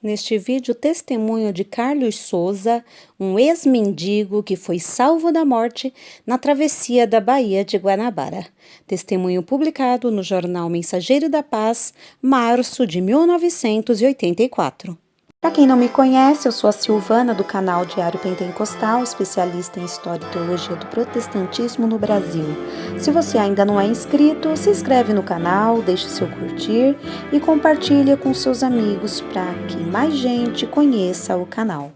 Neste vídeo, testemunho de Carlos Souza, um ex-mendigo que foi salvo da morte na travessia da Baía de Guanabara. Testemunho publicado no jornal Mensageiro da Paz, março de 1984. Para quem não me conhece, eu sou a Silvana do canal Diário Pentecostal, especialista em História e Teologia do Protestantismo no Brasil. Se você ainda não é inscrito, se inscreve no canal, deixe seu curtir e compartilha com seus amigos para que mais gente conheça o canal.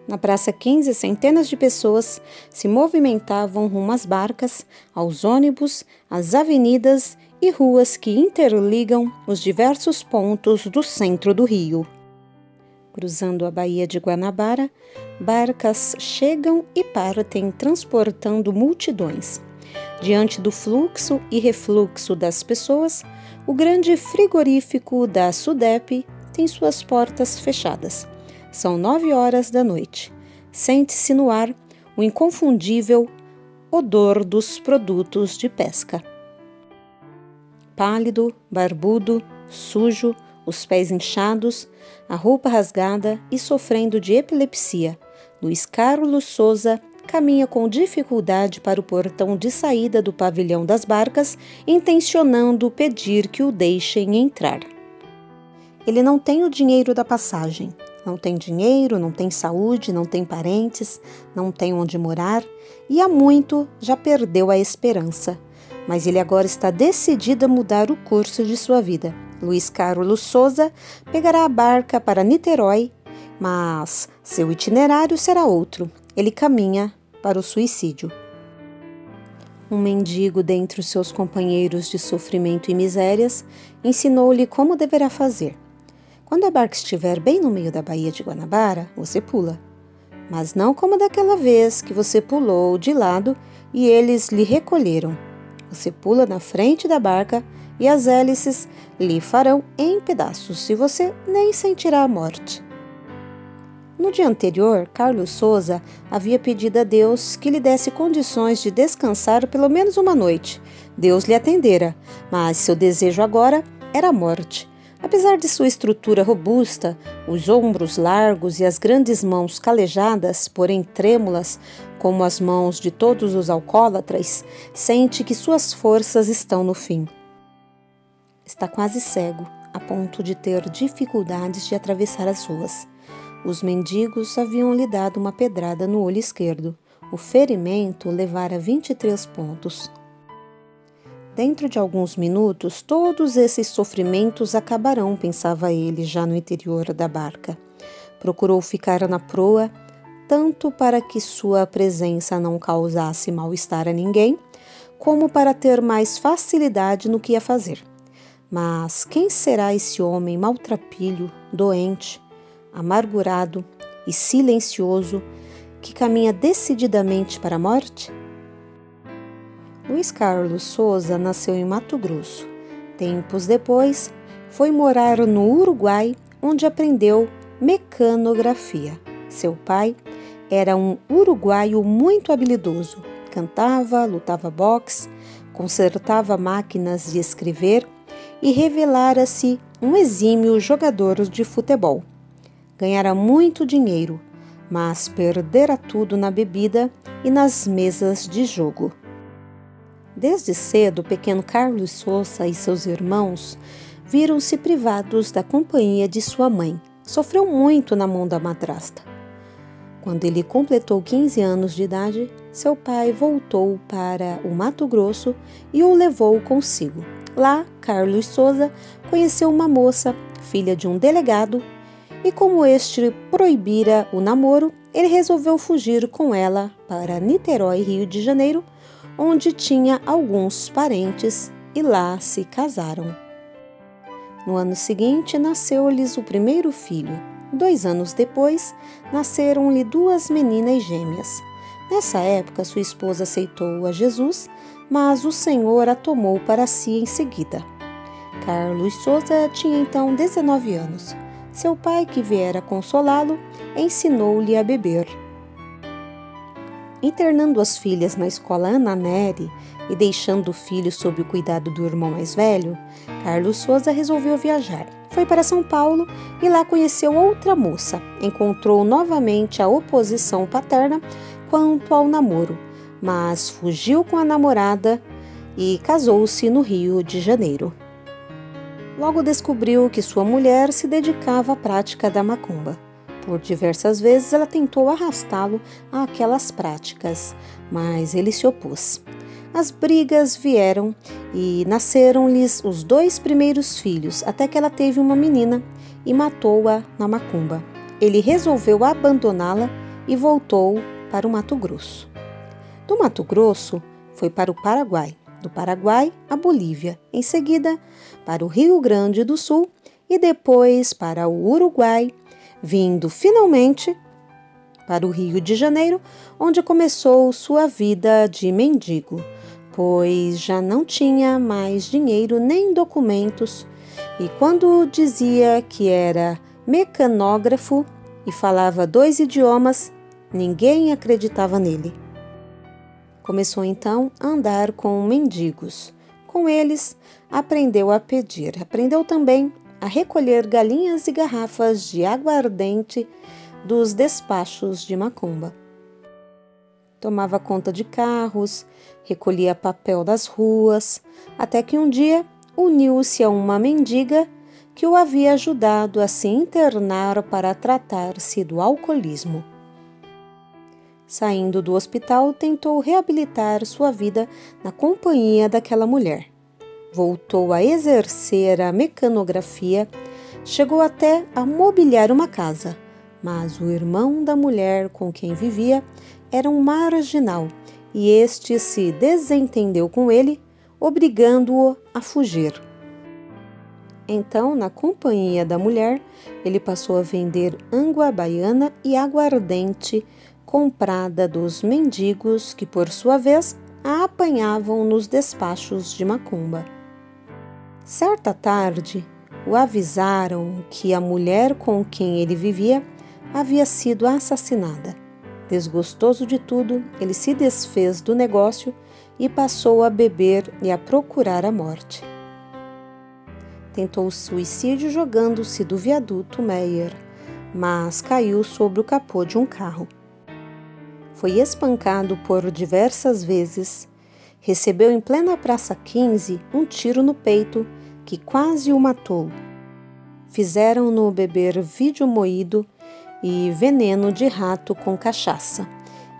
Na Praça 15, centenas de pessoas se movimentavam rumo às barcas, aos ônibus, às avenidas e ruas que interligam os diversos pontos do centro do Rio. Cruzando a Baía de Guanabara, barcas chegam e partem transportando multidões. Diante do fluxo e refluxo das pessoas, o grande frigorífico da SUDEP tem suas portas fechadas. São 9 horas da noite. Sente-se no ar o inconfundível odor dos produtos de pesca. Pálido, barbudo, sujo, os pés inchados, a roupa rasgada e sofrendo de epilepsia, Luiz Carlos Souza caminha com dificuldade para o portão de saída do pavilhão das barcas, intencionando pedir que o deixem entrar. Ele não tem o dinheiro da passagem. Não tem dinheiro, não tem saúde, não tem parentes, não tem onde morar e há muito já perdeu a esperança. Mas ele agora está decidido a mudar o curso de sua vida. Luiz Carlos Souza pegará a barca para Niterói, mas seu itinerário será outro. Ele caminha para o suicídio. Um mendigo dentre os seus companheiros de sofrimento e misérias ensinou-lhe como deverá fazer. Quando a barca estiver bem no meio da Baía de Guanabara, você pula. Mas não como daquela vez que você pulou de lado e eles lhe recolheram. Você pula na frente da barca e as hélices lhe farão em pedaços e você nem sentirá a morte. No dia anterior, Carlos Souza havia pedido a Deus que lhe desse condições de descansar pelo menos uma noite. Deus lhe atendera, mas seu desejo agora era a morte. Apesar de sua estrutura robusta, os ombros largos e as grandes mãos calejadas, porém trêmulas, como as mãos de todos os alcoólatras, sente que suas forças estão no fim. Está quase cego, a ponto de ter dificuldades de atravessar as ruas. Os mendigos haviam lhe dado uma pedrada no olho esquerdo. O ferimento levara 23 pontos. Dentro de alguns minutos, todos esses sofrimentos acabarão, pensava ele, já no interior da barca. Procurou ficar na proa, tanto para que sua presença não causasse mal-estar a ninguém, como para ter mais facilidade no que ia fazer. Mas quem será esse homem maltrapilho, doente, amargurado e silencioso que caminha decididamente para a morte? Luiz Carlos Souza nasceu em Mato Grosso. Tempos depois, foi morar no Uruguai, onde aprendeu mecanografia. Seu pai era um uruguaio muito habilidoso. Cantava, lutava boxe, consertava máquinas de escrever e revelara-se um exímio jogador de futebol. Ganhara muito dinheiro, mas perdera tudo na bebida e nas mesas de jogo. Desde cedo, o pequeno Carlos Souza e seus irmãos viram-se privados da companhia de sua mãe. Sofreu muito na mão da madrasta. Quando ele completou 15 anos de idade, seu pai voltou para o Mato Grosso e o levou consigo. Lá, Carlos Souza conheceu uma moça, filha de um delegado, e como este proibira o namoro, ele resolveu fugir com ela para Niterói, Rio de Janeiro, onde tinha alguns parentes e lá se casaram. No ano seguinte, nasceu-lhes o primeiro filho. 2 anos depois, nasceram-lhe 2 meninas gêmeas. Nessa época, sua esposa aceitou a Jesus, mas o Senhor a tomou para si em seguida. Carlos Souza tinha então 19 anos. Seu pai, que viera consolá-lo, ensinou-lhe a beber. Internando as filhas na escola Ana Nery e deixando o filho sob o cuidado do irmão mais velho, Carlos Souza resolveu viajar. Foi para São Paulo e lá conheceu outra moça. Encontrou novamente a oposição paterna quanto ao namoro, mas fugiu com a namorada e casou-se no Rio de Janeiro. Logo descobriu que sua mulher se dedicava à prática da macumba. Por diversas vezes ela tentou arrastá-lo àquelas práticas, mas ele se opôs. As brigas vieram e nasceram-lhes os 2 primeiros filhos, até que ela teve uma menina e matou-a na macumba. Ele resolveu abandoná-la e voltou para o Mato Grosso. Do Mato Grosso, foi para o Paraguai, do Paraguai à Bolívia, em seguida para o Rio Grande do Sul e depois para o Uruguai, vindo finalmente para o Rio de Janeiro, onde começou sua vida de mendigo, pois já não tinha mais dinheiro nem documentos, e quando dizia que era mecanógrafo e falava 2 idiomas, ninguém acreditava nele. Começou então a andar com mendigos. Com eles, aprendeu a pedir. Aprendeu também a recolher galinhas e garrafas de aguardente dos despachos de macumba. Tomava conta de carros, recolhia papel das ruas, até que um dia uniu-se a uma mendiga que o havia ajudado a se internar para tratar-se do alcoolismo. Saindo do hospital, tentou reabilitar sua vida na companhia daquela mulher. Voltou a exercer a mecanografia, chegou até a mobiliar uma casa, mas o irmão da mulher com quem vivia era um marginal e este se desentendeu com ele, obrigando-o a fugir. Então, na companhia da mulher, ele passou a vender âgua baiana e aguardente comprada dos mendigos que, por sua vez, a apanhavam nos despachos de macumba. Certa tarde, o avisaram que a mulher com quem ele vivia havia sido assassinada. Desgostoso de tudo, ele se desfez do negócio e passou a beber e a procurar a morte. Tentou suicídio jogando-se do viaduto Meyer, mas caiu sobre o capô de um carro. Foi espancado por diversas vezes, recebeu em plena Praça 15 um tiro no peito que quase o matou. Fizeram-no beber vidro moído e veneno de rato com cachaça.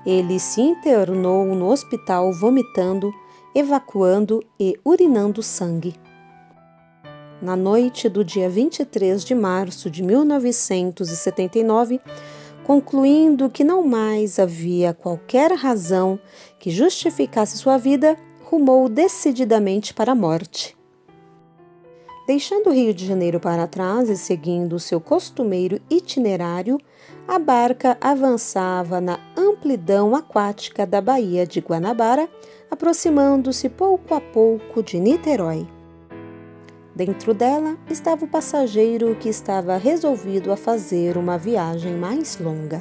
Ele se internou no hospital vomitando, evacuando e urinando sangue. Na noite do dia 23 de março de 1979, concluindo que não mais havia qualquer razão que justificasse sua vida, rumou decididamente para a morte. Deixando o Rio de Janeiro para trás e seguindo seu costumeiro itinerário, a barca avançava na amplidão aquática da Baía de Guanabara, aproximando-se pouco a pouco de Niterói. Dentro dela estava o passageiro que estava resolvido a fazer uma viagem mais longa.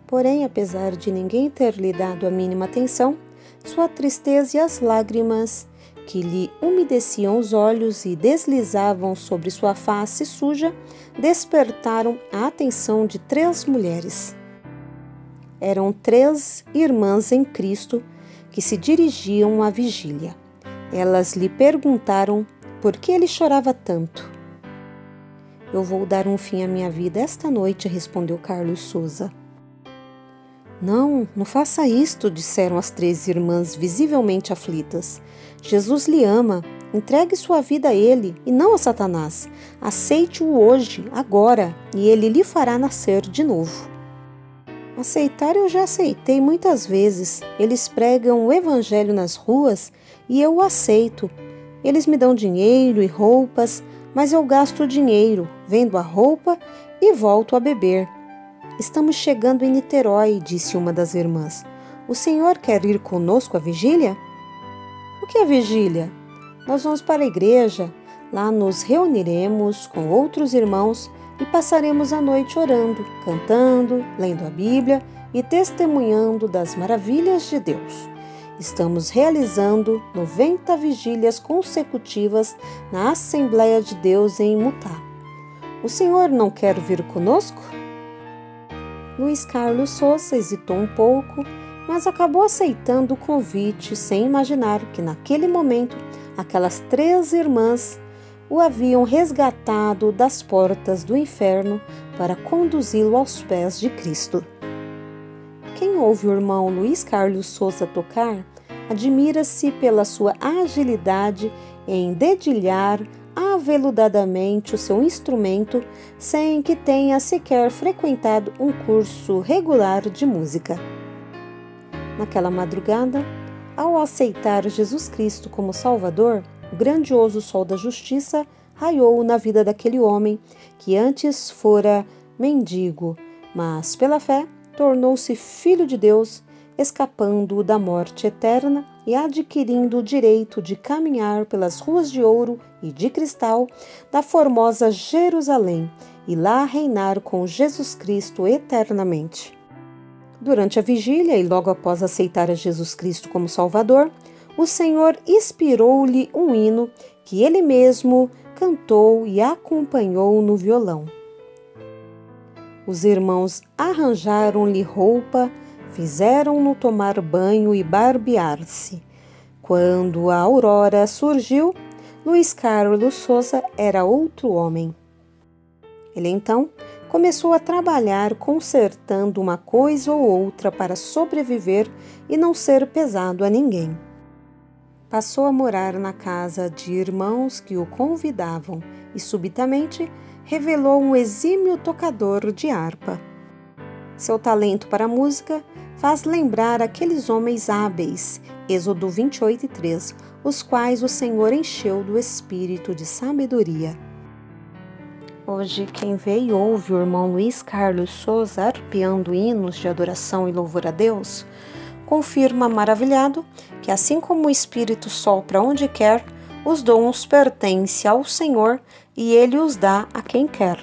Porém, apesar de ninguém ter lhe dado a mínima atenção, sua tristeza e as lágrimas que lhe umedeciam os olhos e deslizavam sobre sua face suja despertaram a atenção de 3 mulheres. Eram 3 irmãs em Cristo que se dirigiam à vigília. Elas lhe perguntaram por que ele chorava tanto. Eu vou dar um fim à minha vida esta noite, respondeu Carlos Souza. Não faça isto, disseram as 3 irmãs visivelmente aflitas. Jesus lhe ama, entregue sua vida a ele e não a Satanás. Aceite-o hoje, agora, e ele lhe fará nascer de novo. Aceitar eu já aceitei muitas vezes. Eles pregam o evangelho nas ruas e eu o aceito. Eles me dão dinheiro e roupas, mas eu gasto o dinheiro, vendo a roupa e volto a beber. Estamos chegando em Niterói, disse uma das irmãs. O senhor quer ir conosco à vigília? O que é vigília? Nós vamos para a igreja. Lá nos reuniremos com outros irmãos e passaremos a noite orando, cantando, lendo a Bíblia e testemunhando das maravilhas de Deus. Estamos realizando 90 vigílias consecutivas na Assembleia de Deus em Mutá. O senhor não quer vir conosco? Luiz Carlos Souza hesitou um pouco, mas acabou aceitando o convite sem imaginar que naquele momento aquelas 3 irmãs o haviam resgatado das portas do inferno para conduzi-lo aos pés de Cristo. Quem ouve o irmão Luiz Carlos Souza tocar, admira-se pela sua agilidade em dedilhar aveludadamente o seu instrumento sem que tenha sequer frequentado um curso regular de música. Naquela madrugada, ao aceitar Jesus Cristo como Salvador, o grandioso sol da justiça raiou na vida daquele homem que antes fora mendigo, mas pela fé tornou-se filho de Deus, escapando da morte eterna e adquirindo o direito de caminhar pelas ruas de ouro e de cristal da formosa Jerusalém e lá reinar com Jesus Cristo eternamente. Durante a vigília e logo após aceitar a Jesus Cristo como Salvador, o Senhor inspirou-lhe um hino que ele mesmo cantou e acompanhou no violão. Os irmãos arranjaram-lhe roupa, fizeram-no tomar banho e barbear-se. Quando a aurora surgiu, Luiz Carlos Souza era outro homem. Ele então começou a trabalhar consertando uma coisa ou outra para sobreviver e não ser pesado a ninguém. Passou a morar na casa de irmãos que o convidavam e subitamente revelou um exímio tocador de harpa. Seu talento para a música faz lembrar aqueles homens hábeis, Êxodo 28:3, os quais o Senhor encheu do espírito de sabedoria. Hoje, quem vê e ouve o irmão Luiz Carlos Souza arpeando hinos de adoração e louvor a Deus, confirma maravilhado que, assim como o Espírito sopra onde quer, os dons pertencem ao Senhor e Ele os dá a quem quer.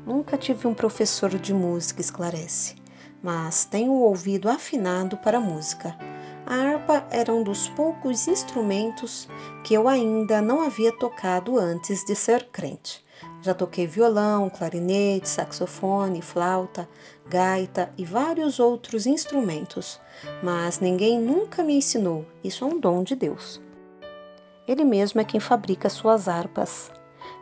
Nunca tive um professor de música, esclarece, mas tenho o ouvido afinado para a música. A harpa era um dos poucos instrumentos que eu ainda não havia tocado antes de ser crente. Já toquei violão, clarinete, saxofone, flauta, gaita e vários outros instrumentos, mas ninguém nunca me ensinou. Isso é um dom de Deus. Ele mesmo é quem fabrica suas harpas.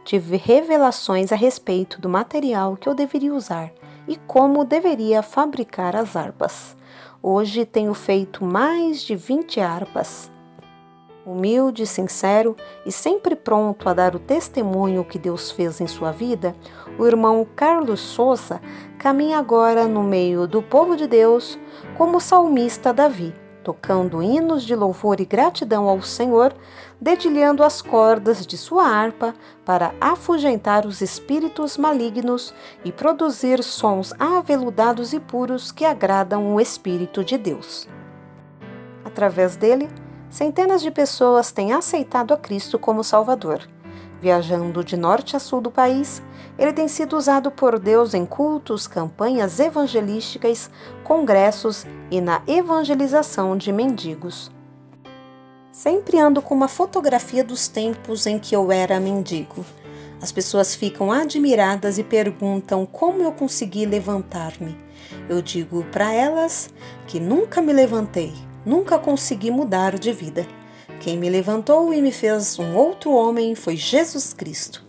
Tive revelações a respeito do material que eu deveria usar e como deveria fabricar as harpas. Hoje tenho feito mais de 20 harpas. Humilde, sincero e sempre pronto a dar o testemunho que Deus fez em sua vida, o irmão Carlos Souza caminha agora no meio do povo de Deus como o salmista Davi, tocando hinos de louvor e gratidão ao Senhor, dedilhando as cordas de sua harpa para afugentar os espíritos malignos e produzir sons aveludados e puros que agradam o Espírito de Deus. Através dele, centenas de pessoas têm aceitado a Cristo como Salvador. Viajando de norte a sul do país, ele tem sido usado por Deus em cultos, campanhas evangelísticas, congressos e na evangelização de mendigos. Sempre ando com uma fotografia dos tempos em que eu era mendigo. As pessoas ficam admiradas e perguntam como eu consegui levantar-me. Eu digo para elas que nunca me levantei, nunca consegui mudar de vida. Quem me levantou e me fez um outro homem foi Jesus Cristo.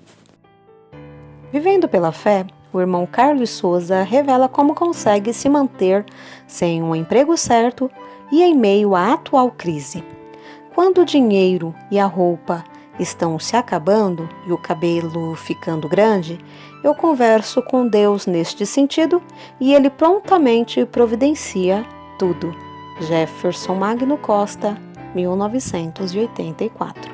Vivendo pela fé, o irmão Carlos Souza revela como consegue se manter sem um emprego certo e em meio à atual crise. Quando o dinheiro e a roupa estão se acabando e o cabelo ficando grande, eu converso com Deus neste sentido e Ele prontamente providencia tudo. Jefferson Magno Costa, 1984.